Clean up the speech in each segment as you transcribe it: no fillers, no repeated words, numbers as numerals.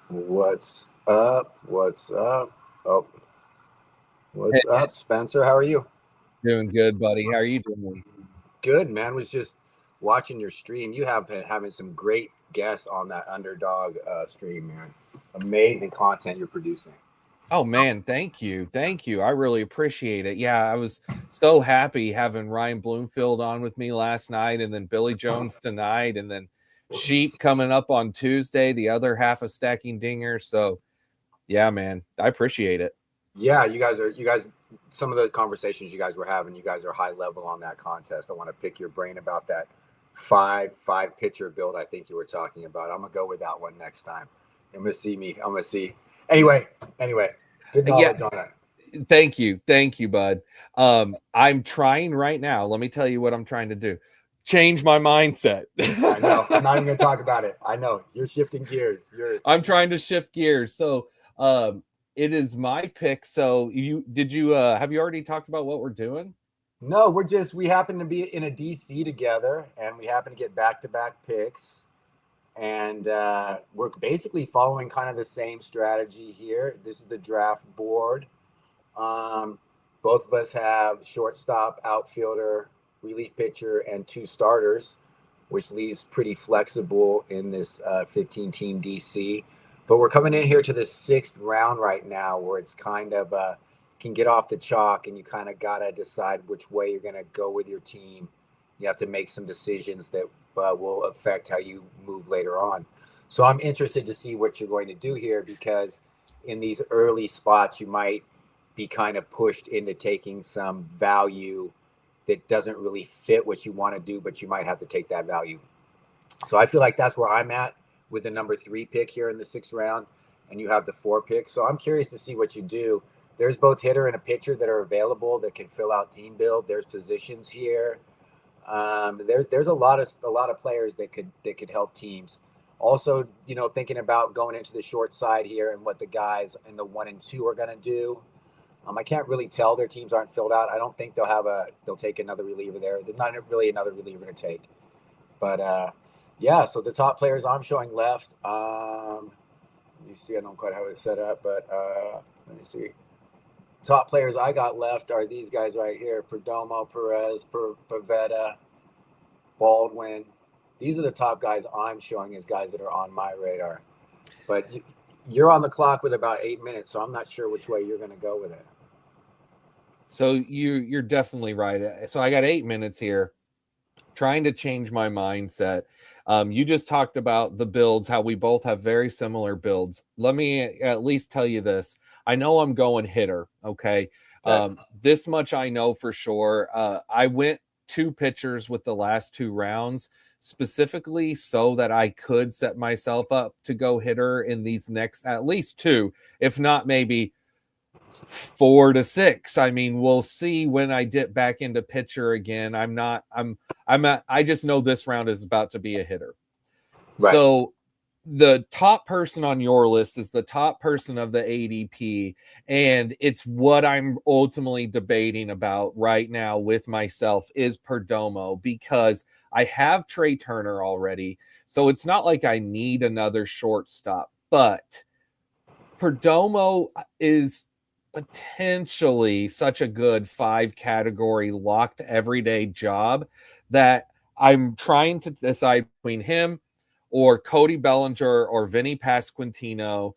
What's up? What's up? Oh, what's up, Spencer? How are you? Doing good, buddy. How are you doing? Good, man. Was just watching your stream. You have been having some great guests on that underdog stream, man. Amazing content you're producing. Oh man, thank you. Thank you. I really appreciate it. Yeah, I was so happy having Ryan Bloomfield on with me last night and then Billy Jones tonight and then Sheep coming up on Tuesday, the other half of Stacking Dingers. So yeah, man, I appreciate it. Yeah, you guys some of the conversations you guys were having, you guys are high level on that contest. I want to pick your brain about that five pitcher build I think you were talking about. I'm gonna go with that one next time. I'm gonna see. Anyway, good knowledge on it. Thank you, bud. I'm trying right now. Let me tell you what I'm trying to do. Change my mindset. I know. I'm not even gonna talk about it. I know you're shifting gears. I'm trying to shift gears. So it is my pick. So have you already talked about what we're doing? No, we happen to be in a DC together and we happen to get back-to-back picks. And we're basically following kind of the same strategy here. This is the draft board. Both of us have shortstop, outfielder, relief pitcher, and 2 starters, which leaves pretty flexible in this 15-team DC. But we're coming in here to the 6th round right now, where it's kind of can get off the chalk, and you kind of got to decide which way you're going to go with your team. You have to make some decisions that will affect how you move later on. So I'm interested to see what you're going to do here, because in these early spots, you might be kind of pushed into taking some value that doesn't really fit what you want to do, but you might have to take that value. So I feel like that's where I'm at with the number 3 pick here in the 6th round, and you have the 4 pick. So I'm curious to see what you do. There's both hitter and a pitcher that are available that can fill out team build. There's positions here. There's a lot of players that could help teams. Also, thinking about going into the short side here and what the guys in the 1 and 2 are going to do. I can't really tell. Their teams aren't filled out. I don't think they'll take another reliever there. There's not really another reliever to take. But yeah, so the top players I'm showing left. You see, I don't quite have it set up, but let me see. Top players I got left are these guys right here: Perdomo, Perez, Pavetta, Baldwin. These are the top guys I'm showing as guys that are on my radar. But you're on the clock with about 8 minutes, so I'm not sure which way you're going to go with it. So you're definitely right. So I got 8 minutes here, trying to change my mindset. You just talked about the builds, how we both have very similar builds. Let me at least tell you this. I know I'm going hitter, okay? This much I know for sure. I went 2 pitchers with the last 2 rounds, specifically so that I could set myself up to go hitter in these next at least 2, if not maybe 4 to 6. I mean, we'll see when I dip back into pitcher again. I just know this round is about to be a hitter. Right. So the top person on your list is the top person of the ADP, and it's what I'm ultimately debating about right now with myself is Perdomo, because I have Trey Turner already, so it's not like I need another shortstop, but Perdomo is potentially such a good 5-category locked everyday job that I'm trying to decide between him or Cody Bellinger or Vinny Pasquantino.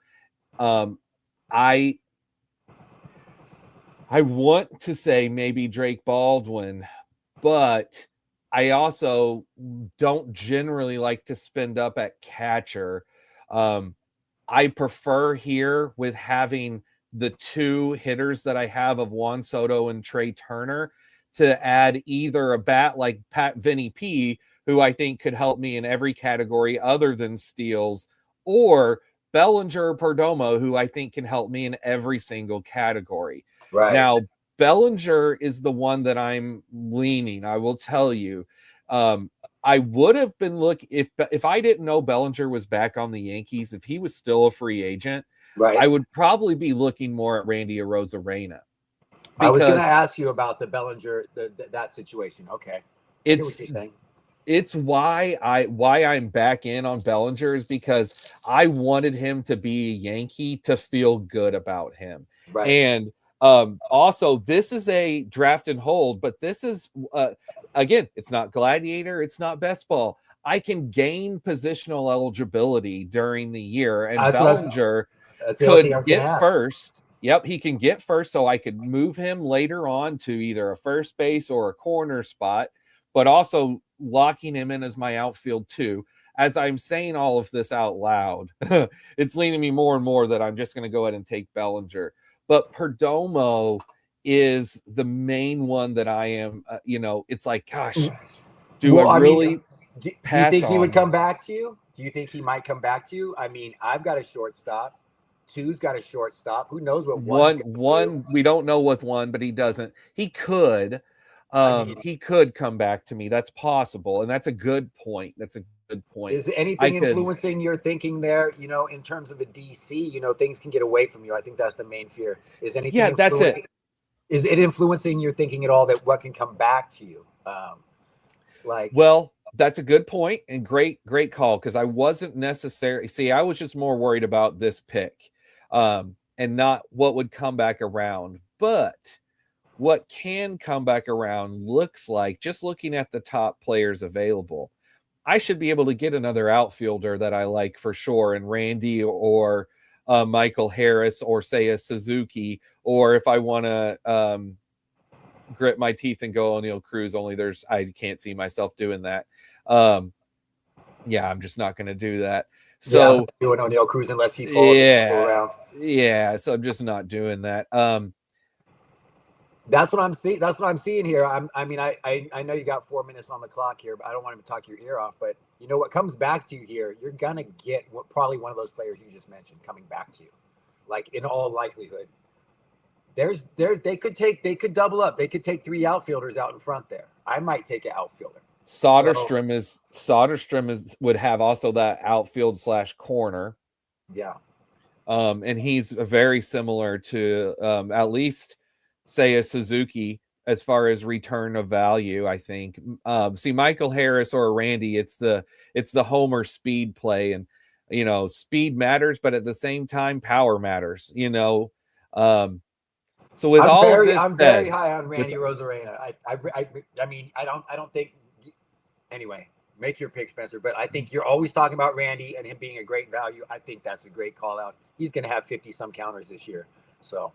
I want to say maybe Drake Baldwin, but I also don't generally like to spend up at catcher. I prefer here with having the 2 hitters that I have of Juan Soto and Trey Turner to add either a bat like Vinny P, who I think could help me in every category other than steals, or Bellinger or Perdomo, who I think can help me in every single category. Right. Now, Bellinger is the one that I'm leaning. I will tell you. I would have been looking if I didn't know Bellinger was back on the Yankees, if he was still a free agent, right, I would probably be looking more at Randy Arozarena. I was going to ask you about the Bellinger, that situation. Okay. It's what you're saying. it's why I'm back in on Bellinger, is because I wanted him to be a Yankee to feel good about him. Right. And also, this is a draft and hold, but this is again, it's not Gladiator, it's not best ball. I can gain positional eligibility during the year, and That's Bellinger that's the only thing I could was gonna get ask. first. Yep, he can get first, so I could move him later on to either a first base or a corner spot, but also locking him in as my outfield too. As I'm saying all of this out loud, it's leaning me more and more that I'm just going to go ahead and take Bellinger. But Perdomo is the main one that I am, it's like, gosh, do I really do you pass think he would on come back to you? Do you think he might come back to you? I mean, I've got a shortstop. Two's got a shortstop. Who knows what one we don't know with one, but he doesn't. He could. He could come back to me. That's possible, and that's a good point. That's a good point. Is anything influencing your thinking there? You know, in terms of a DC, you know, things can get away from you. I think that's the main fear. Is anything? Yeah, that's it. Is it influencing your thinking at all that what can come back to you? Well, that's a good point and great call, because I wasn't necessarily. See, I was just more worried about this pick, and not what would come back around, but what can come back around looks like, just looking at the top players available, I should be able to get another outfielder that I like for sure, and Randy or Michael Harris, or say a Suzuki, or if I want to grit my teeth and go O'Neill Cruz, only I can't see myself doing that. Yeah, I'm just not going to do that. So doing O'Neill Cruz unless he falls in a couple rounds. Yeah, so I'm just not doing that. That's what I'm seeing. That's what I'm seeing here. I mean, I know you got 4 minutes on the clock here, but I don't want him to talk your ear off. But you know what comes back to you here? You're gonna get probably one of those players you just mentioned coming back to you, like in all likelihood. They could double up. They could take 3 outfielders out in front there. I might take an outfielder. Soderstrom would have also that outfield / corner. Yeah. And he's very similar to at least say a Suzuki as far as return of value, I think. See, Michael Harris or Randy, it's the homer speed play, and speed matters, but at the same time power matters, So with I'm very high on Randy Rosarena. I mean, I don't think. Anyway, make your pick, Spencer. But I think you're always talking about Randy and him being a great value. I think that's a great call out. He's going to have 50-some counters this year. So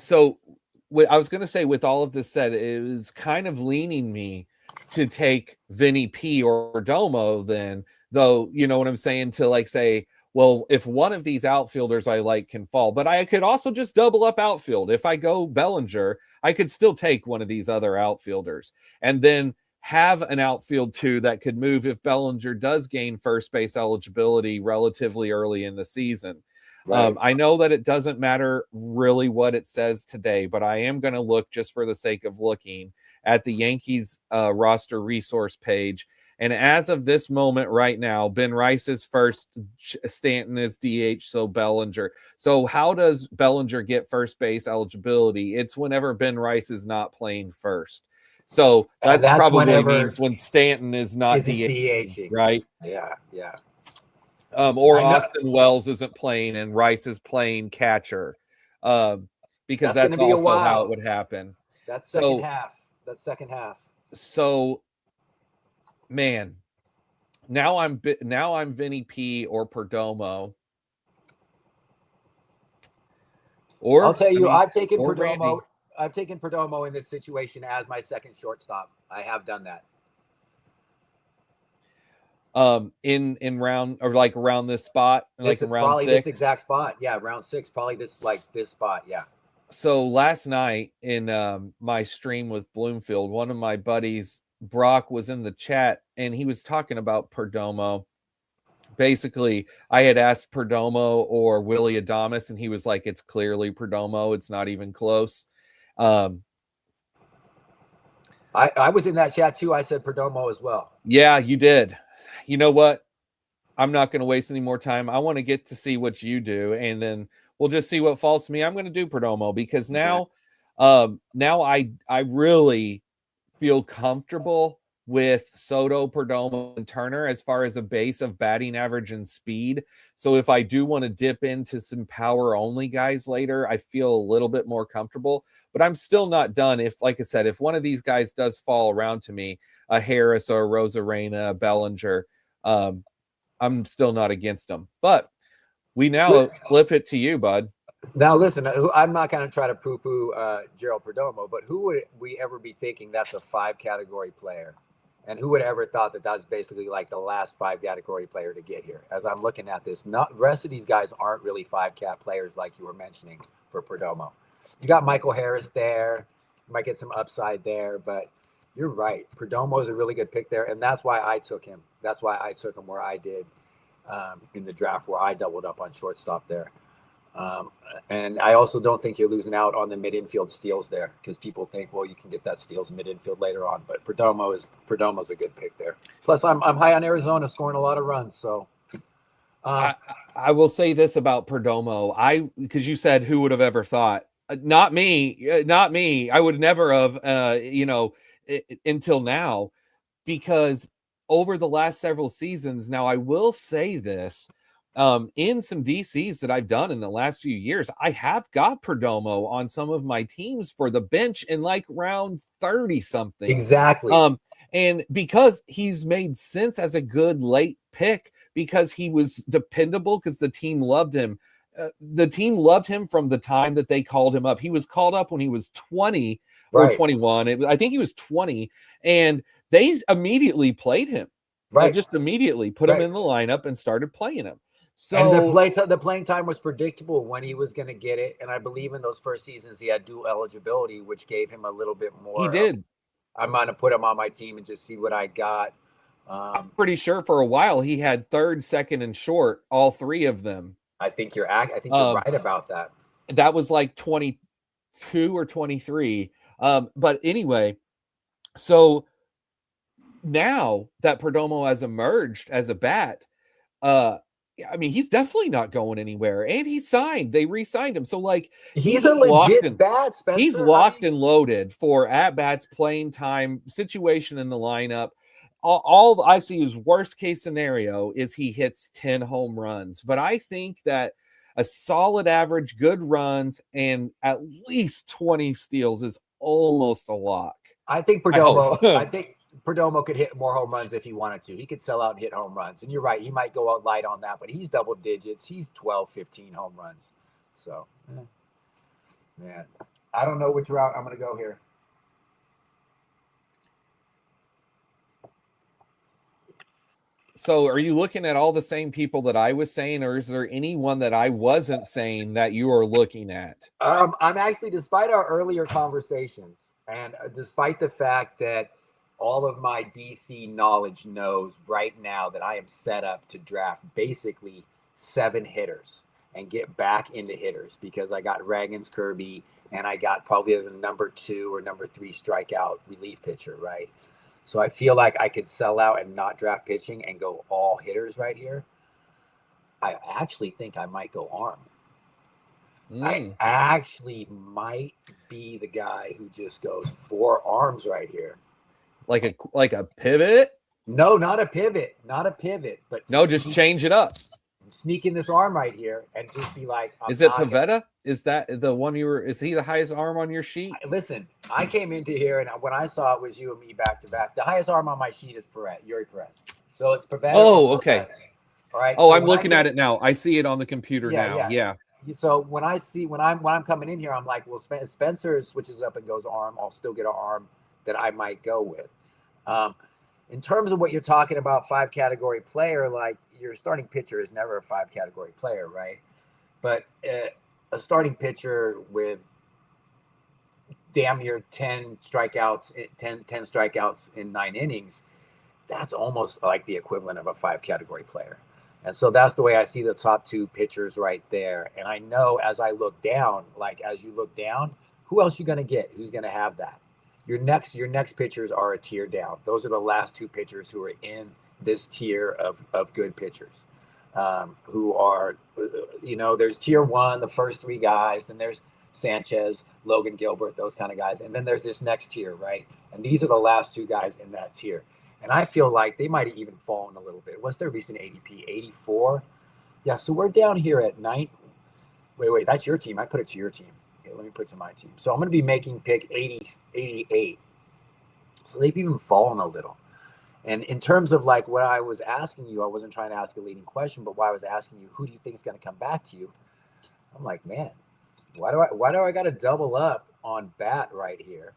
I was going to say, with all of this said, it was kind of leaning me to take Vinny P or Domo then, though, you know what I'm saying, to like say, well, if one of these outfielders I like can fall, but I could also just double up outfield. If I go Bellinger, I could still take one of these other outfielders and then have an outfield too that could move if Bellinger does gain first base eligibility relatively early in the season. Right. I know that it doesn't matter really what it says today, but I am going to look, just for the sake of looking, at the Yankees roster resource page. And as of this moment right now, Ben Rice is first, Stanton is DH, so Bellinger. So how does Bellinger get first base eligibility? It's whenever Ben Rice is not playing first. So that's probably means when Stanton is not DHing, right? Yeah. Or Austin Wells isn't playing and Rice is playing catcher, because that's also how it would happen. That's second half. So, man, now I'm Vinny P or Perdomo. Or I'll tell you, I've taken Perdomo. Randy. I've taken Perdomo in this situation as my second shortstop. I have done that. In round, or like around this spot, like in round probably 6, this exact spot. Yeah, round 6, probably this spot. Yeah. So last night in my stream with Bloomfield, one of my buddies, Brock, was in the chat and he was talking about Perdomo. Basically, I had asked Perdomo or Willy Adames, and he was like, "It's clearly Perdomo. It's not even close." I was in that chat too. I said Perdomo as well. Yeah, you did. You know what? I'm not going to waste any more time. I want to get to see what you do, and then we'll just see what falls to me. I'm going to do Perdomo because now I really feel comfortable with Soto, Perdomo, and Turner as far as a base of batting average and speed. So if I do want to dip into some power only guys later, I feel a little bit more comfortable, but I'm still not done. If, like I said, if one of these guys does fall around to me, a Harris or a Rosarena, a Bellinger, I'm still not against them. But we now flip it to you, bud. Now, listen, I'm not going to try to poo-poo Gerald Perdomo, but who would we ever be thinking that's a 5-category player? And who would ever thought that that's basically like the last 5-category player to get here? As I'm looking at this, the rest of these guys aren't really 5-cat players like you were mentioning for Perdomo. You got Michael Harris there. You might get some upside there, but you're right. Perdomo is a really good pick there, and that's why I took him. That's why I took him where I did in the draft, where I doubled up on shortstop there. And I also don't think you're losing out on the mid-infield steals there, because people think, well, you can get that steals mid-infield later on. But Perdomo's a good pick there. Plus, I'm high on Arizona scoring a lot of runs. So I will say this about Perdomo. Because you said who would have ever thought? Not me. I would never have, until now, because over the last several seasons, now I will say this, in some DCs that I've done in the last few years, I have got Perdomo on some of my teams for the bench in like round 30 something. Exactly. And because he's made sense as a good late pick, because he was dependable, because the team loved him. The team loved him from the time that they called him up. He was called up when he was 20 or 21. I think he was 20, and they immediately played him. Right. Just immediately put him in the lineup and started playing him. So and the playing time was predictable when he was going to get it. And I believe in those first seasons, he had dual eligibility, which gave him a little bit more. He did. I'm going to put him on my team and just see what I got. I'm pretty sure for a while he had third, second, and short, all three of them. I think you're right about that. That was like 22 or 23. But anyway, so now that Perdomo has emerged as a bat, I mean, he's definitely not going anywhere, and he signed. They re-signed him, so like he's a legit bat, Spencer. He's locked and loaded for at bats, playing time, situation in the lineup. All I see is worst case scenario is he hits 10 home runs, but I think that a solid average, good runs, and at least 20 steals is almost a lock. I think Perdomo could hit more home runs if he wanted to. He could sell out and hit home runs. And you're right, he might go out light on that, but he's double digits. He's 12, 15 home runs. So, man, I don't know which route I'm going to go here. So are you looking at all the same people that I was saying, or is there anyone that I wasn't saying that you are looking at? I'm actually, despite our earlier conversations, and despite the fact that all of my DC knowledge knows right now that I am set up to draft basically 7 hitters and get back into hitters, because I got Ragans, Kirby, and I got probably the number 2 or number 3 strikeout relief pitcher, right? So I feel like I could sell out and not draft pitching and go all hitters right here. I actually think I might go arm. I actually might be the guy who just goes 4 arms right here. Like a pivot? No, not a pivot. But no, just change it up. Sneak in this arm right here and just be like, is it Pivetta? Is that the one is he the highest arm on your sheet? Listen, I came into here and when I saw it was you and me back to back. The highest arm on my sheet is Yuri Perez. So it's Pivetta. Oh, okay. Perez. All right. Oh, so I'm looking at it now. I see it on the computer now. Yeah. So when I'm coming in here, I'm like, well, Spencer switches up and goes arm. I'll still get an arm that I might go with. In terms of what you're talking about, 5-category player, like your starting pitcher is never a 5-category player, right? But a starting pitcher with damn near 10 strikeouts in 9 innings, that's almost like the equivalent of a 5-category player. And so that's the way I see the top 2 pitchers right there. And I know as I look down, as you look down, who else you going to get? Who's going to have that? Your next pitchers are a tier down. Those are the last 2 pitchers who are in this tier of good pitchers, who are, there's tier 1, the first 3 guys, then there's Sanchez, Logan Gilbert, those kind of guys. And then there's this next tier, right? And these are the last 2 guys in that tier. And I feel like they might have even fallen a little bit. What's their recent ADP? 84. Yeah, so we're down here at 9. Wait, that's your team. I put it to your team. Okay, let me put it to my team. So I'm going to be making pick 80, 88. So they've even fallen a little. And in terms of like what I was asking you, I wasn't trying to ask a leading question, but why I was asking you, who do you think is going to come back to you? I'm like, man, why do I got to double up on bat right here?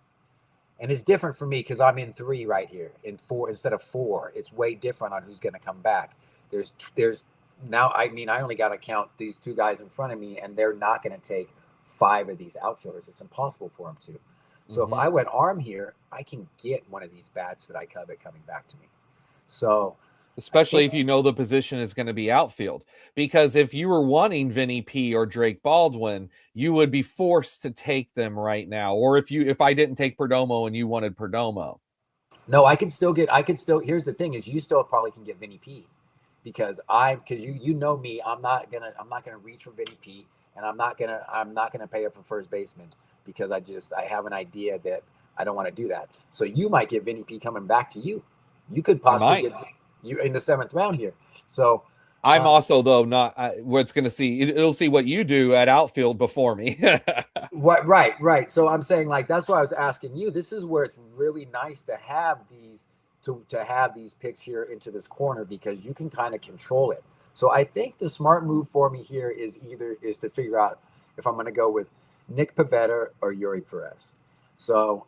And it's different for me because I'm in 3 right here, in 4 instead of 4. It's way different on who's going to come back. There's now, I mean, I only got to count these 2 guys in front of me, and they're not going to take 5 of these outfielders. It's impossible for them to. So if I went arm here, I can get one of these bats that I covet coming back to me. So especially if you know the position is going to be outfield, because if you were wanting Vinny P or Drake Baldwin, you would be forced to take them right now. Or if I didn't take Perdomo and you wanted Perdomo. No, here's the thing is you still probably can get Vinny P because you know me, I'm not gonna reach for Vinny P, and I'm not gonna pay up for first baseman because I have an idea that I don't want to do that. So you might get Vinny P coming back to you. You could possibly get you in the 7th round here. So I'm also though not what's going to see. It'll see what you do at outfield before me. What? Right. So I'm saying like that's why I was asking you. This is where it's really nice to have these to have these picks here into this corner because you can kind of control it. So I think the smart move for me here is to figure out if I'm going to go with Nick Pivetta or Yuri Perez. So.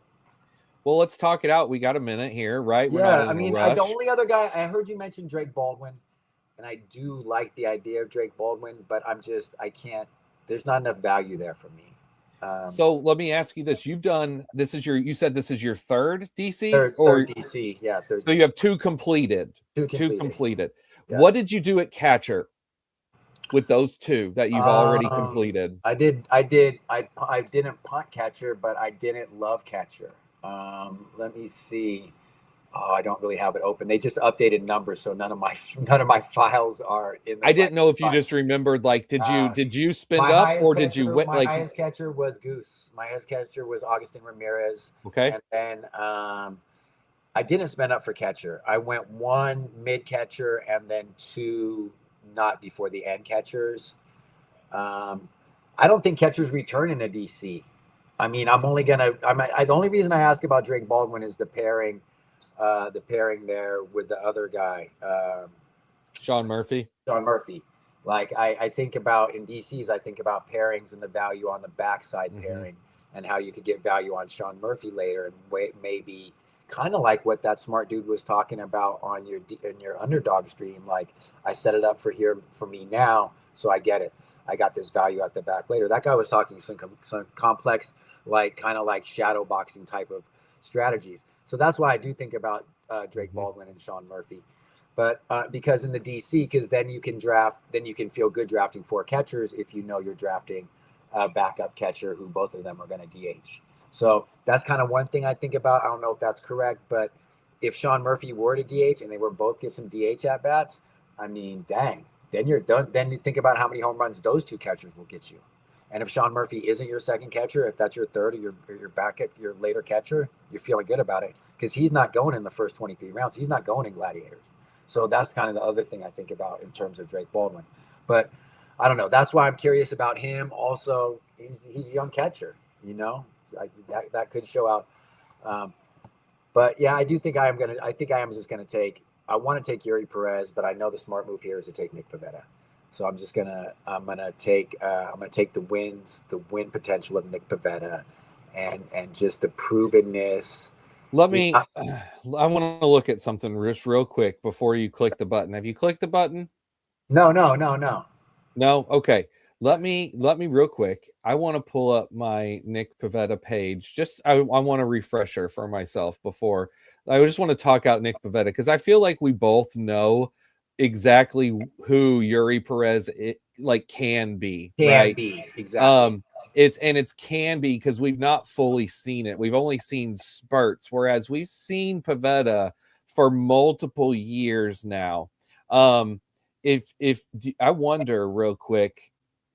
Well, let's talk it out. We got a minute here, right? We're not in a rush. The only other guy I heard you mention Drake Baldwin, and I do like the idea of Drake Baldwin, but I can't. There's not enough value there for me. So let me ask you this: you said this is your 3rd DC, third DC, yeah. Third so DC. you have 2 completed. Two completed. Yeah. What did you do at catcher with those 2 that you've already completed? I didn't punt catcher, but I didn't love catcher. Let me see. Oh, I don't really have it open. They just updated numbers, so none of my files are in. I didn't know if you just remembered. Like, did you spin up or did you my highest catcher was Goose. My highest catcher was Augustin Ramirez. Okay, and then I didn't spend up for catcher. I went 1 mid catcher and then 2 not before the end catchers. I don't think catchers return in a DC. I mean, the only reason I ask about Drake Baldwin is the pairing there with the other guy, Sean Murphy. Like I think about in DCs, I think about pairings and the value on the backside pairing and how you could get value on Sean Murphy later, and maybe kind of like what that smart dude was talking about on your underdog stream. Like I set it up for me now, so I get it. I got this value at the back later. That guy was talking some complex, like kind of like shadow boxing type of strategies. So that's why I do think about Drake Baldwin and Sean Murphy. But because in the DC, because then you can feel good drafting 4 catchers if you know you're drafting a backup catcher who both of them are going to DH. So that's kind of one thing I think about. I don't know if that's correct, but if Sean Murphy were to DH and they were both get some DH at bats, I mean, dang, then you're done. Then you think about how many home runs those 2 catchers will get you. And if Sean Murphy isn't your second catcher, if that's your 3rd or your backup, your later catcher, you're feeling good about it because he's not going in the first 23 rounds. He's not going in Gladiators. So that's kind of the other thing I think about in terms of Drake Baldwin. But I don't know. That's why I'm curious about him. Also, he's a young catcher, that could show out. But yeah, I do think I am just going to take. I want to take Yuri Perez, but I know the smart move here is to take Nick Pivetta. So I'm gonna take the win potential of Nick Pivetta, and just the provenness. I want to look at something just real quick before you click the button. Have you clicked the button? No. No. Okay. Let me real quick. I want to pull up my Nick Pivetta page. I want a refresher for myself before. I just want to talk out Nick Pivetta because I feel like we both know exactly who Yuri Perez can be. Exactly. It's can be because we've not fully seen it. We've only seen spurts, whereas we've seen Pivetta for multiple years now. If I wonder real quick,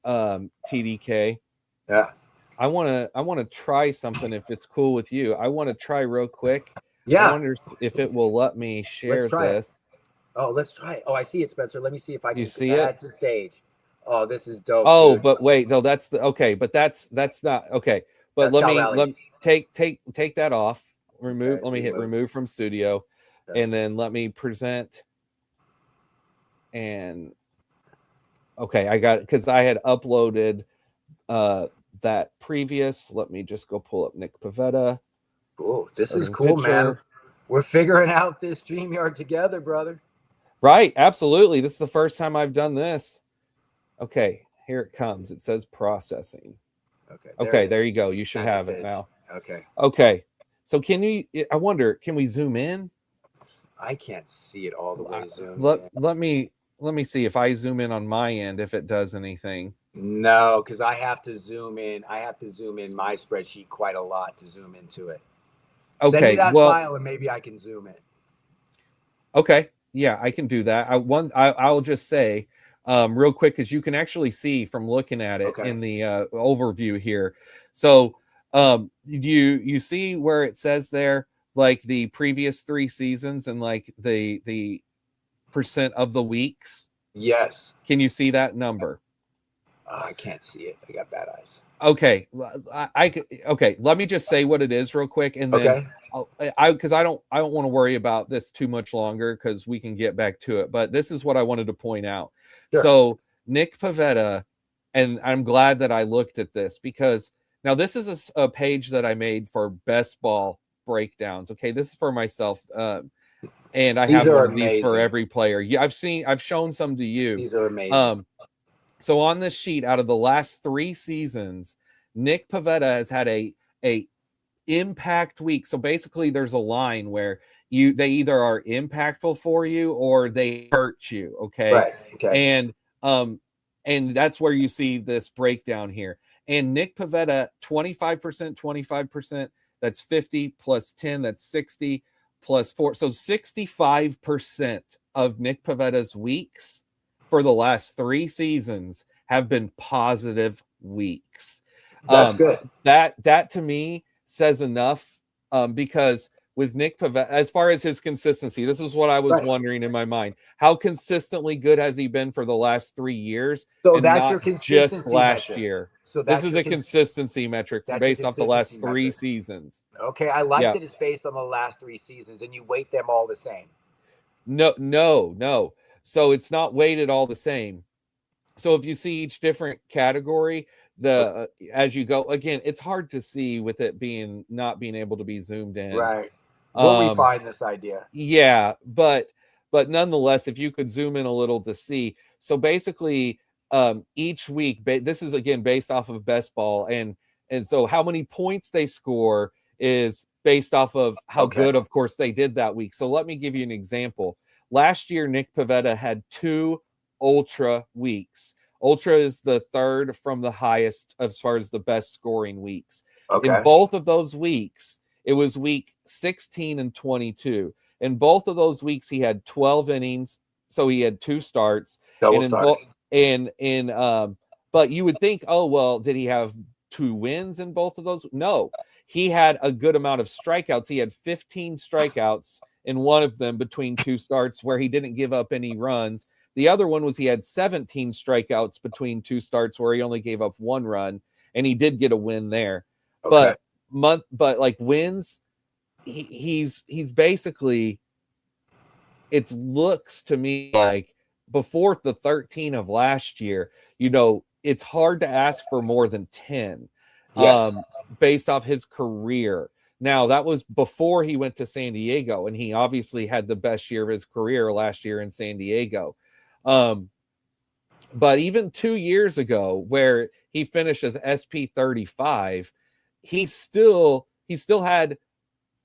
TDK. Yeah. I want to try something if it's cool with you. I want to try real quick. Yeah. I wonder if it will let me share this. Oh, let's try it. Oh, I see it, Spencer. Let me see if I You can see it? add to stage. Oh, this is dope. Oh, Dude. but wait, no, that's the okay, but that's not okay. But That's let me take that off. Remove. Okay, Let me hit remove from studio, okay. and then let me present. And okay, I got it because I had uploaded that previous. Let me just go pull up Nick Pavetta. Cool. This is Starting cool, picture. man. We're figuring out this StreamYard together, brother. Right, absolutely. This is the first time I've done this. Okay, here it comes. It says processing. Okay, there you go. You should have it now. Okay. So can you? I wonder, can we zoom in? I can't see it all the way zoomed in. Let me see if I zoom in on my end if it does anything. No, because I have to zoom in. I have to zoom in my spreadsheet quite a lot to zoom into it. Okay, send me that file and maybe I can zoom in. Okay, yeah, I can do that. I'll just say real quick, because you can actually see from looking at it in the overview here. So you see where it says there like the previous 3 seasons and like the percent of the weeks? Yes. Can you see that number? I can't see it. I got bad eyes. Okay, okay. Let me just say what it is real quick, and then because I don't want to worry about this too much longer because we can get back to it. But this is what I wanted to point out. Sure. So Nick Pavetta, and I'm glad that I looked at this because now this is a page that I made for best ball breakdowns. Okay, this is for myself, and I have one of these for every player. Yeah, I've shown some to you. These are amazing. So on this sheet, out of the last 3 seasons, Nick Pavetta has had a impact week. So basically, there's a line where they either are impactful for you or they hurt you. Okay. Right. Okay. And that's where you see this breakdown here. And Nick Pavetta, 25%, 25%. That's 50 plus 10. That's 60 plus 4. So 65% of Nick Pavetta's weeks for the last 3 seasons have been positive weeks. That's good. That to me says enough because with Nick Pavetta, as far as his consistency, this is what I was wondering in my mind. How consistently good has he been for the last 3 years? So that's your consistency just last metric. year. So this is a consistency metric based off the last 3 seasons. Okay, I like that it's based on the last 3 seasons and you weight them all the same. No. So it's not weighted all the same. So if you see each different category, as you go, again, it's hard to see with it not being able to be zoomed in. Right. We'll refine this idea. Yeah, but nonetheless, if you could zoom in a little to see. So basically, each week, this is again based off of best ball, and so how many points they score is based off of how good, of course, they did that week. So let me give you an example. Last year, Nick Pavetta had 2 ultra weeks. Ultra is the 3rd from the highest as far as the best scoring weeks. In both of those weeks, it was week 16 and 22. In both of those weeks, he had 12 innings, so he had 2 starts. But you would think, oh well, did he have 2 wins in both of those? No, he had a good amount of strikeouts. He had 15 strikeouts in one of them between 2 starts where he didn't give up any runs. The other one was he had 17 strikeouts between 2 starts where he only gave up 1 run, and he did get a win there. But like wins, he's basically, it looks to me like before the 13 of last year, it's hard to ask for more than 10 based off his career. Now, that was before he went to San Diego, and he obviously had the best year of his career last year in San Diego. But even 2 years ago, where he finished as SP 35, he still had,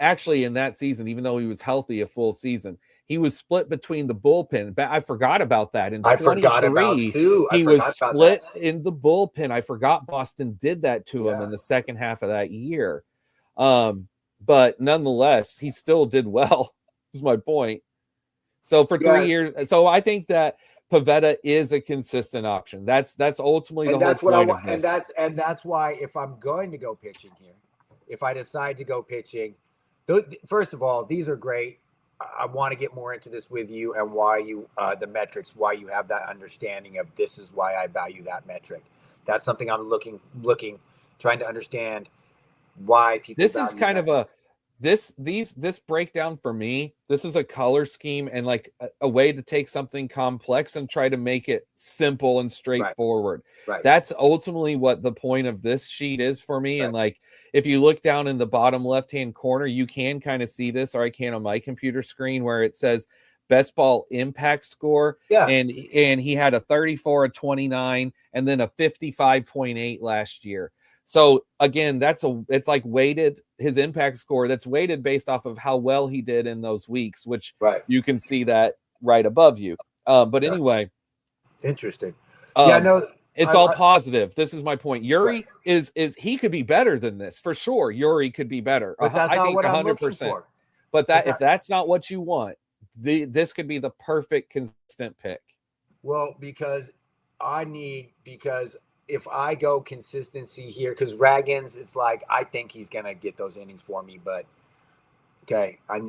actually in that season, even though he was healthy a full season, he was split between the bullpen. But I forgot about that. In 23, he was split in the bullpen. I forgot Boston did that to him in the second half of that year. But nonetheless, he still did well, is my point. So for 3 years, so I think that Pavetta is a consistent option. That's ultimately the whole point of this. And that's why if I'm going to go pitching here, if I decide to go pitching, First of all, these are great. I want to get more into this with you and why you, the metrics, why you have that understanding of this is why I value that metric. That's something I'm trying to understand why people. This is kind of this breakdown for me. This is a color scheme and like a way to take something complex and try to make it simple and straightforward. Right. That's ultimately what the point of this sheet is for me. Right. And like, if you look down in the bottom left-hand corner, you can kind of see this, or I can on my computer screen, where it says best ball impact score. Yeah. And he had a 34, a 29, and then a 55.8 last year. So again, it's like weighted, his impact score that's weighted based off of how well he did in those weeks, which you can see that right above you. But anyway. Interesting. It's all positive. This is my point. Yuri is he could be better than this for sure. Yuri could be better. But that's I think 100%. But if that's not what you want, this could be the perfect consistent pick. Well, because if I go consistency here, because Ragans, it's like I think he's gonna get those innings for me, but okay, I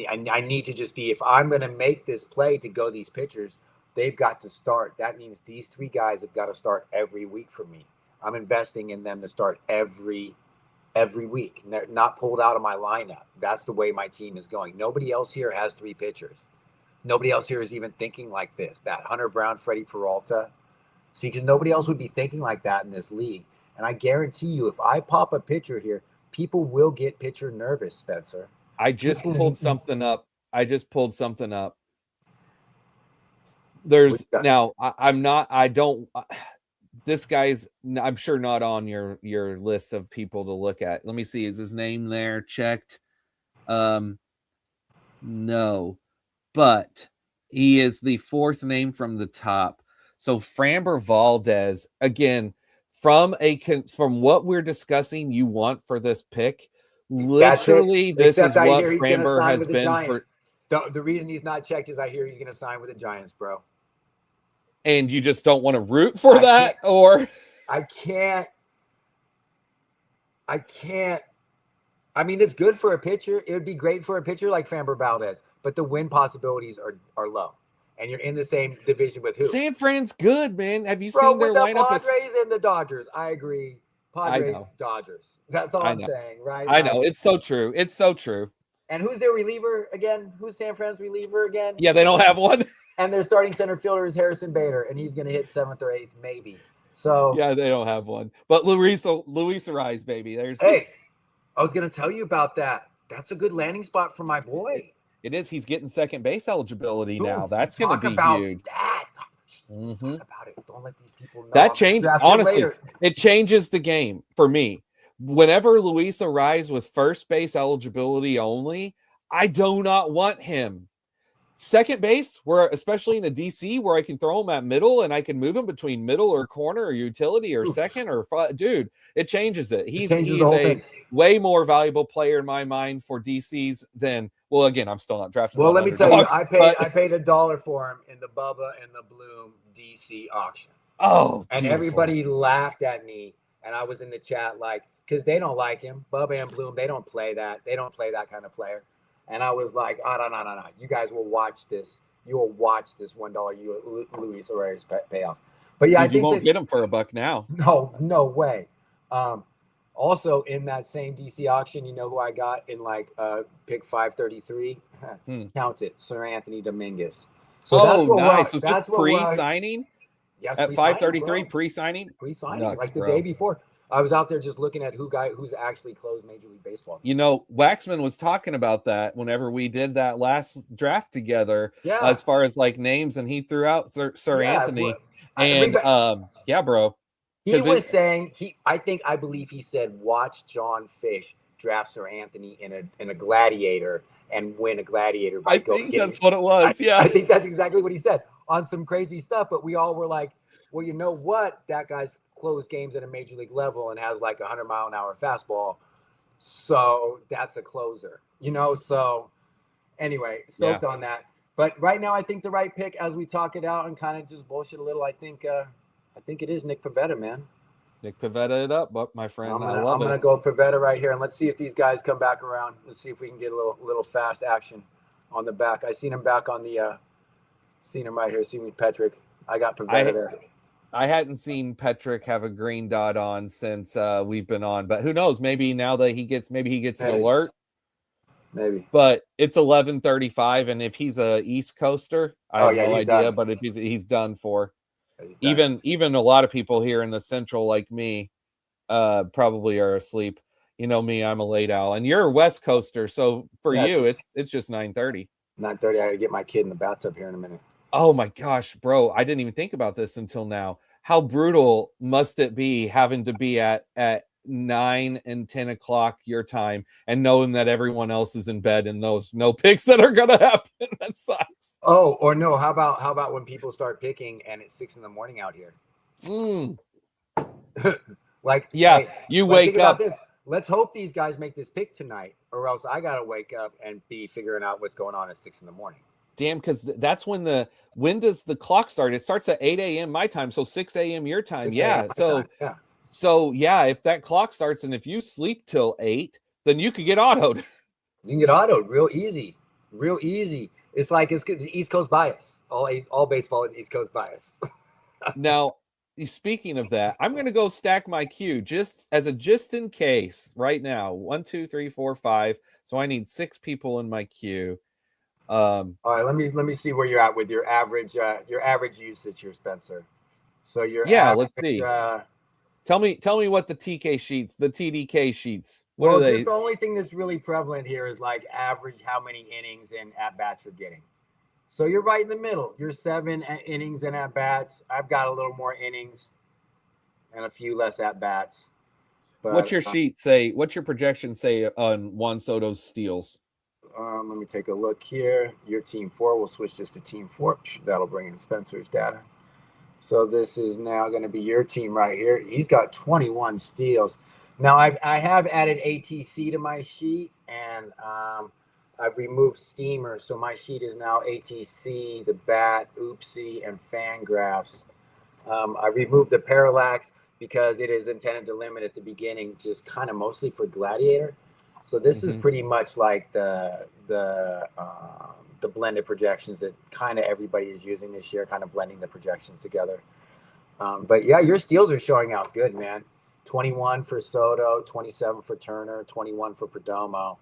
need to just be, if I'm gonna make this play to go these pitchers, they've got to start. That means these 3 guys have got to start every week for me. I'm investing in them to start every week. And they're not pulled out of my lineup. That's the way my team is going. Nobody else here has 3 pitchers. Nobody else here is even thinking like this. That Hunter Brown, Freddie Peralta. See, because nobody else would be thinking like that in this league. And I guarantee you, if I pop a pitcher here, people will get pitcher nervous, Spencer. I just pulled something up. There's now this guy's, I'm sure not on your list of people to look at. Let me see. Is his name there checked? No, but he is the 4th name from the top. So Framber Valdez, again, from what we're discussing, you want for this pick. Literally, this is what Framber has been for. The reason he's not checked is I hear he's going to sign with the Giants, bro. And you just don't want to root for that, or I can't. I mean, it's good for a pitcher. It would be great for a pitcher like Framber Valdez, but the win possibilities are low. And you're in the same division with who? San Fran's good, man. Have you seen their lineup? Padres and the Dodgers. I agree. Padres, Dodgers. That's all I'm saying, right? I know. It's so true. It's so true. And who's their reliever again? Who's San Fran's reliever again? Yeah, they don't have one. And their starting center fielder is Harrison Bader, and he's going to hit 7th or 8th, maybe. So yeah, they don't have one. But Luis Ariz, baby. Hey, I was going to tell you about that. That's a good landing spot for my boy. It is. He's getting second base eligibility now. That's going to be huge. Talk about it. Don't let these people know. That change, honestly, it changes the game for me. Whenever Luis Ariz with first base eligibility only, I do not want him. Second base, where especially in a DC where I can throw him at middle and I can move him between middle or corner or utility or second or dude, it changes it. He's a way more valuable player in my mind for DCs than, well, again, I'm still not drafting. Well, let me tell you, I paid $1 for him in the Bubba and the Bloom DC auction. Oh, and beautiful. Everybody laughed at me, and I was in the chat like, because they don't like him. Bubba and Bloom, they don't play that. They don't play that kind of player. And I was like, no. You guys will watch this. You will watch this $1 Luis Ariz payoff. But yeah, I think you won't get him for $1 now. No way. Also in that same DC auction, you know who I got in like pick 533? Count it, Sir Anthony Dominguez. So nice. Was this pre-signing? Yes, at 533 pre-signing? Pre-signing, like the day before. I was out there just looking at who's actually closed Major League Baseball. You know, Waxman was talking about that whenever we did that last draft together, as far as like names, and he threw out Sir Anthony. Bro. He was saying I believe he said, watch John Fish draft Sir Anthony in a gladiator and win a gladiator. I think that's what it was. I think that's exactly what he said on some crazy stuff. But we all were like, well, you know what? That guy's closed games at a major league level and has like 100-mile-an-hour fastball. So that's a closer, you know? So anyway, stoked on that. But right now, I think the right pick, as we talk it out and kind of just bullshit a little, I think it is Nick Pivetta, man. Nick Pivetta it up, but my friend, I love I'm it. gonna go Pivetta right here, and let's see if these guys come back around. Let's see if we can get a little fast action on the back. I seen him back on the seen him right here. See me Petrick. I got Pivetta there. I hadn't seen Petrick have a green dot on since we've been on, but who knows? Maybe now that he gets an alert. Maybe. But it's 11:35, and if he's a East Coaster, I have no idea. Done. But if he's done for, he's done. Even a lot of people here in the Central, like me, probably are asleep. You know me, I'm a late owl, and you're a West Coaster, so for you, it's just 9:30. 9:30. I gotta get my kid in the bathtub here in a minute. Oh my gosh, bro! I didn't even think about this until now. How brutal must it be having to be at 9 and 10 o'clock your time and knowing that everyone else is in bed and those no picks that are gonna happen? That sucks. Oh, or no, how about when people start picking and it's 6 a.m. out here? Like, yeah, hey, you wake up. Let's hope these guys make this pick tonight, or else I gotta wake up and be figuring out what's going on at 6 a.m. Damn, because that's when does the clock start? It starts at 8 a.m. my time, so 6 a.m. your time. Yeah. So yeah, if that clock starts and if you sleep till 8, then you could get autoed. You can get autoed real easy. It's like it's East Coast bias. All baseball is East Coast bias. Now, speaking of that, I'm going to go stack my queue just in case right now. 1, 2, 3, 4, 5. So I need 6 people in my queue. All right, let me see where you're at with your average usage here, Spencer. So let's see. Tell me what the TDK sheets. What are they? The only thing that's really prevalent here is like average how many innings and at bats you're getting. So you're right in the middle. You're 7 innings and at bats. I've got a little more innings and a few less at bats. What's your sheet say? What's your projection say on Juan Soto's steals? Let me take a look here. Your team 4. We'll switch this to team 4. That'll bring in Spencer's data. So this is now going to be your team right here. He's got 21 steals. Now I have added ATC to my sheet, and I've removed Steamer. So my sheet is now ATC, the Bat, Oopsie, and Fangraphs. I removed the Parallax because it is intended to limit at the beginning, just kind of mostly for Gladiator. So this is pretty much like the blended projections that kind of everybody is using this year, kind of blending the projections together. But yeah, your steals are showing out good, man. 21 for Soto, 27 for Turner, 21 for Perdomo.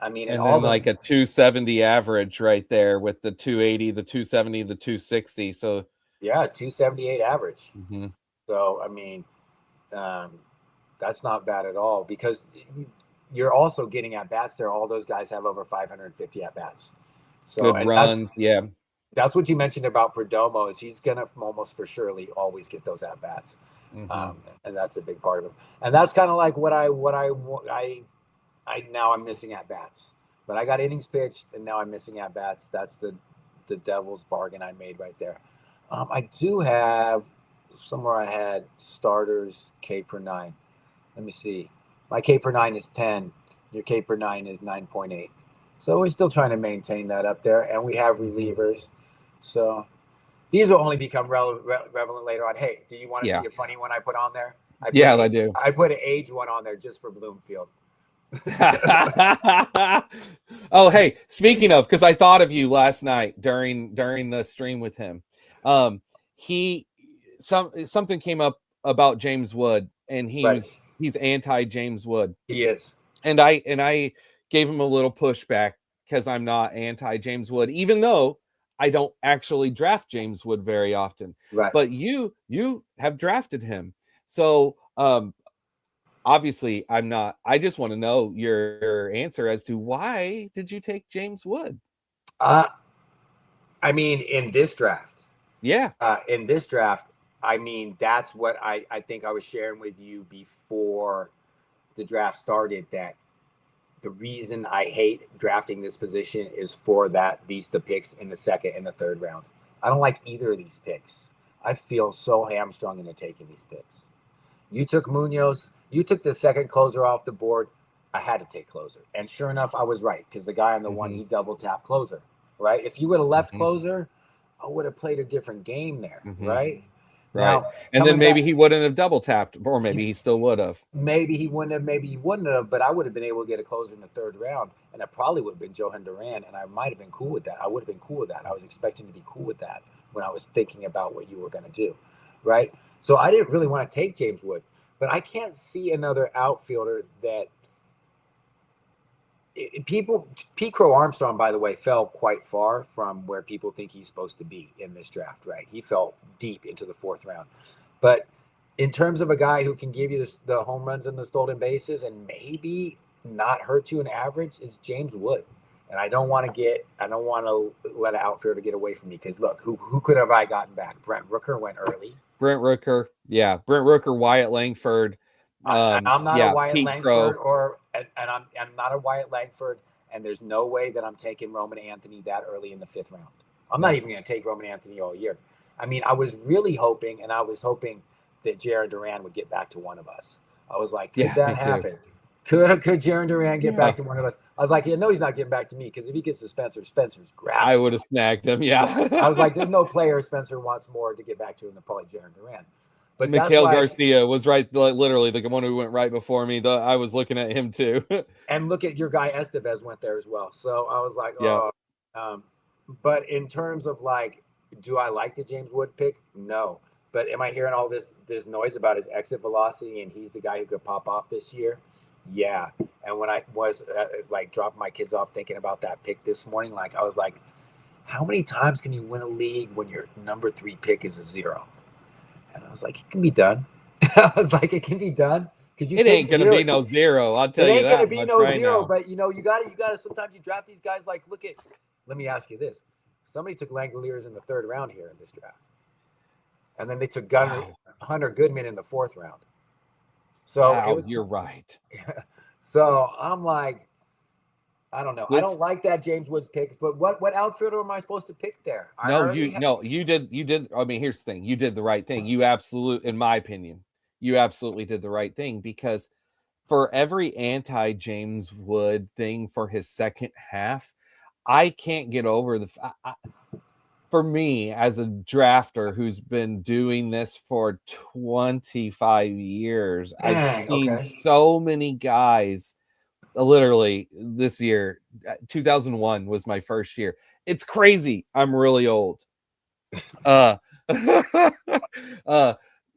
I mean, and then like a 270 average right there with the 280, the 270, the 260. So yeah, 278 average. Mm-hmm. So I mean, that's not bad at all, because you're also getting at bats there. All those guys have over 550 at bats. So good runs, yeah. That's what you mentioned about Perdomo, is he's gonna almost for surely always get those at bats, and that's a big part of him. And that's kind of like what I now I'm missing at bats, but I got innings pitched, and now I'm missing at bats. That's the devil's bargain I made right there. I do have somewhere I had starters K per 9. Let me see. My K per 9 is 10. Your K per 9 is 9.8. So we're still trying to maintain that up there, and we have relievers. So these will only become relevant later on. Hey, do you want to see a funny one I put on there? I do. I put an age one on there just for Bloomfield. Oh, hey, speaking of, because I thought of you last night during the stream with him. Something came up about James Wood, and he's anti James Wood. He is. And I gave him a little pushback because I'm not anti James Wood, even though I don't actually draft James Wood very often. Right. But you have drafted him. So obviously I'm not. I just want to know your answer as to why did you take James Wood? I mean, in this draft. Yeah. In this draft, I mean, that's what I think I was sharing with you before the draft started, that the reason I hate drafting this position is for the picks in the second and the third round. I don't like either of these picks. I feel so hamstrung into taking these picks. You took Munoz. You took the second closer off the board. I had to take closer. And sure enough, I was right, because the guy on the one, he double tap closer, right? If you would have left closer, I would have played a different game there, right? Right. Now, And then coming maybe back, he wouldn't have double tapped, or maybe he still would have. maybe he wouldn't have, maybe he wouldn't have, but I would have been able to get a closer in the third round, and it probably would have been Johan Duran, and I might have been cool with that. I would have been cool with that. I was expecting to be cool with that when I was thinking about what you were going to do, right? So I didn't really want to take James Wood, but I can't see another outfielder that people. Pete Crow Armstrong, by the way, fell quite far from where people think he's supposed to be in this draft, right? He fell deep into the fourth round, but in terms of a guy who can give you the home runs and the stolen bases and maybe not hurt you in average is James Wood. And I don't want to let an outfielder get away from me, because look, who could have I gotten back? Brent Rooker went early. Brent Rooker, Wyatt Langford. I'm not a Wyatt Pete Langford, Crow. and I'm not a Wyatt Langford, and there's no way that I'm taking Roman Anthony that early in the fifth round. I'm not even going to take Roman Anthony all year. I mean, I was really hoping that Jaron Duran would get back to one of us. I was like, could that happen? Could Jaron Duran get back to one of us? I was like, no, he's not getting back to me, because if he gets to Spencer's grabbing. I would have snagged him. Yeah. I was like, there's no player Spencer wants more to get back to him than probably Jaron Duran. But Mikhail Garcia was right, literally the one who went right before me. I was looking at him too. And look at your guy Estevez went there as well. So I was like, but in terms of like, do I like the James Wood pick? No. But am I hearing all this noise about his exit velocity and he's the guy who could pop off this year? Yeah. And when I was dropping my kids off thinking about that pick this morning, like I was like, how many times can you win a league when your number 3 pick is a 0? And I was like, it can be done. I was like, it can be done. Because it ain't gonna be no 0. I'll tell you that. It ain't gonna be no 0. But you gotta. Sometimes you draft these guys. Like, let me ask you this: somebody took Langoliers in the 3rd round here in this draft, and then they took Hunter Goodman in the 4th round. So you're right. So I'm like, I don't know. I don't like that James Woods pick, but what outfielder am I supposed to pick there? You did. I mean, here's the thing. You did the right thing. In my opinion, you absolutely did the right thing, because for every anti-James Wood thing for his second half, I can't get over for me as a drafter who's been doing this for 25 years, I've seen so many guys. Literally this year, 2001 was my first year. It's crazy. I'm really old.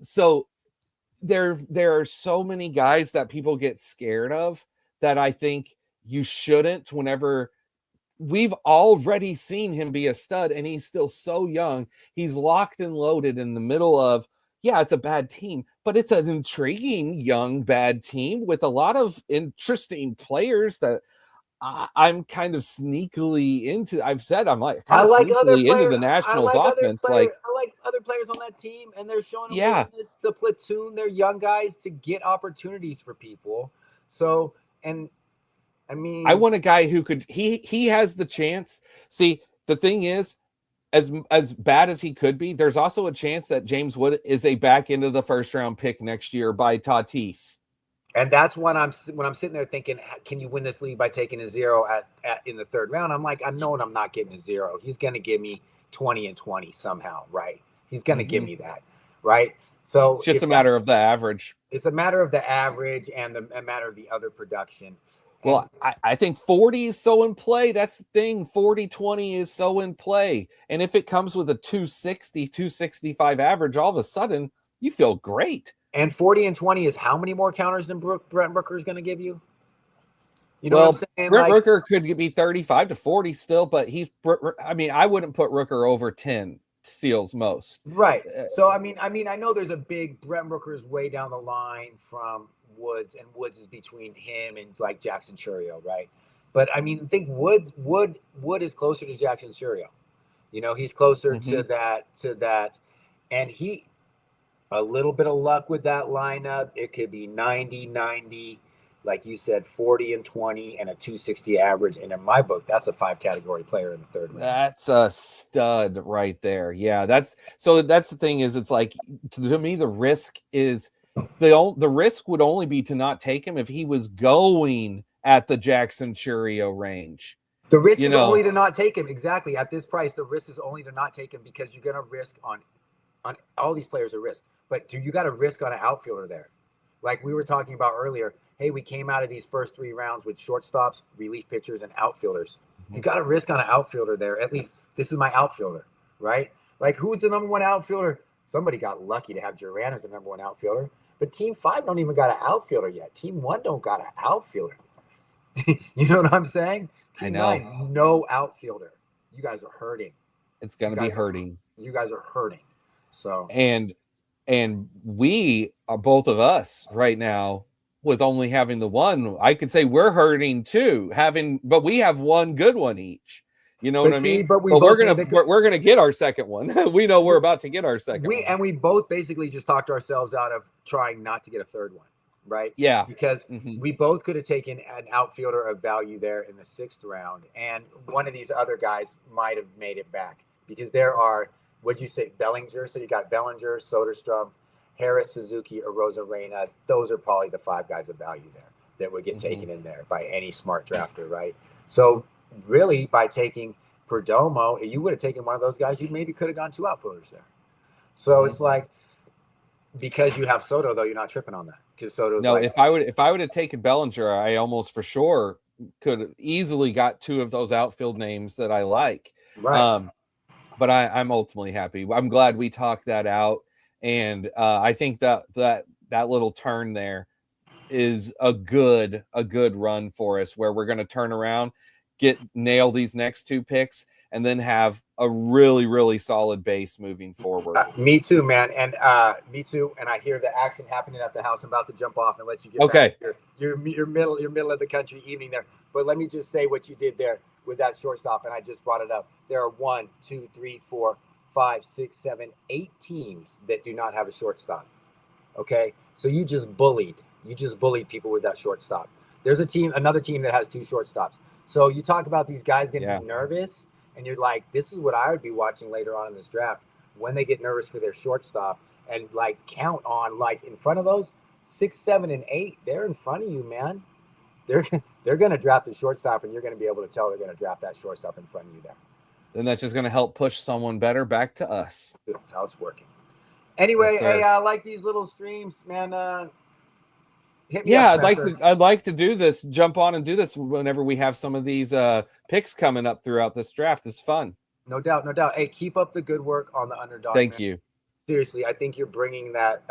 So there are so many guys that people get scared of that I think you shouldn't, whenever we've already seen him be a stud and he's still so young. He's locked and loaded in the middle of, it's a bad team, but it's an intriguing young bad team with a lot of interesting players that I'm kind of sneakily into. I've said I'm like kind of sneakily into the Nationals offense. I like other players on that team, and they're showing willingness to platoon their young guys to get opportunities for people. So, and I mean, I want a guy who could. He has the chance. See, the thing is, as bad as he could be, there's also a chance that James Wood is a back into the 1st round pick next year by Tatis. And that's when I'm sitting there thinking, can you win this league by taking a 0 in the 3rd round? I'm like, I'm not getting a 0. He's going to give me 20 and 20 somehow, right? He's going to give me that, right? So it's just a matter of the average. It's a matter of the average and a matter of the other production. Well, I think 40 is so in play. That's the thing. 40-20 is so in play. And if it comes with a 260, 265 average, all of a sudden you feel great. And 40 and 20 is how many more counters than Brent Rooker is going to give you? You know what I'm saying? Brent Rooker could be 35 to 40 still, but I wouldn't put Rooker over 10 steals most. Right. So, I know there's a big Brent Rooker's way down the line from Woods, and Woods is between him and like Jackson Chourio, right? But I think Wood is closer to Jackson Chourio. He's closer to that, and he a little bit of luck with that lineup. It could be 90, like you said, 40 and 20 and a 260 average. And in my book, that's a 5-category player in the 3rd round. That's a stud right there. Yeah, that's the thing is, it's like, to me, the risk is the risk would only be to not take him if he was going at the Jackson Chourio range. The risk is only to not take him. Exactly. At this price, the risk is only to not take him, because you're going to risk on on all these players are risk, but you got a risk on an outfielder there. Like we were talking about earlier, hey, we came out of these first 3 rounds with shortstops, relief pitchers, and outfielders. You got a risk on an outfielder there. At least this is my outfielder, right? Like who's the number 1 outfielder? Somebody got lucky to have Duran as the number 1 outfielder, but Team 5 don't even got an outfielder yet. Team 1 don't got an outfielder. You know what I'm saying? Team 9, no outfielder. You guys are hurting. It's going to be hurting. You guys are hurting. So and we are, both of us right now, with only having the 1, I could say we're hurting too, but we have 1 good one each. You know what I mean? But we're gonna get our second one. We know we're about to get our second one. And we both basically just talked ourselves out of trying not to get a 3rd one, right? Yeah. Because we both could have taken an outfielder of value there in the 6th round, and one of these other guys might have made it back, because there are, what'd you say, Bellinger? So you got Bellinger, Soderstrom, Harris, Suzuki, or Rosarena. Those are probably the 5 guys of value there that would get taken in there by any smart drafter, right? So really, by taking Perdomo, you would have taken one of those guys, you maybe could have gone 2 outfielders there. So it's like, because you have Soto, though, you're not tripping on that. Because Soto's if I would have taken Bellinger, I almost for sure could have easily got 2 of those outfield names that I like. Right. But I'm ultimately happy. I'm glad we talked that out. And I think that little turn there is a good run for us, where we're going to turn around, nail these next 2 picks, and then have a really, really solid base moving forward. Me too, man. And me too. And I hear the action happening at the house. I'm about to jump off and let you get back to your middle of the country evening there. But let me just say what you did there with that shortstop. And I just brought it up. There are 1, 2, 3, 4, 5, 6, 7, 8 teams that do not have a shortstop. Okay. So you just bullied people with that shortstop. There's another team that has 2 shortstops. So you talk about these guys getting nervous, and you're like, this is what I would be watching later on in this draft, when they get nervous for their shortstop, and like count on, like, in front of those 6, 7, and 8, they're in front of you, man. They're going to draft the shortstop, and you're going to be able to tell they're going to draft that shortstop in front of you there. Then that's just going to help push someone better back to us. That's how it's working. Anyway, hey, I like these little streams, man. Hit me up, I'd like to do this, jump on and do this whenever we have some of these picks coming up throughout this draft. It's fun. No doubt. Hey, keep up the good work on the underdog. Thank you. Seriously, I think you're bringing that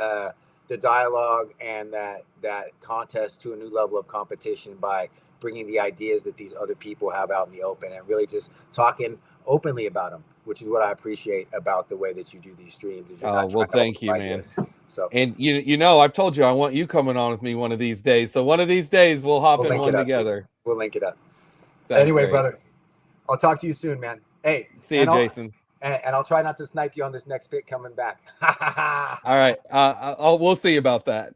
the dialogue and that contest to a new level of competition by bringing the ideas that these other people have out in the open, and really just talking openly about them, which is what I appreciate about the way that you do these streams. Well, thank you, man. So, and I've told you I want you coming on with me one of these days. So one of these days we'll hop in one together. We'll link it up. Anyway, great. Brother, I'll talk to you soon, man. Hey, see you, Jason. And I'll try not to snipe you on this next pick coming back. All right. We'll see about that.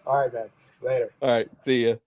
All right, man. Later. All right. See you.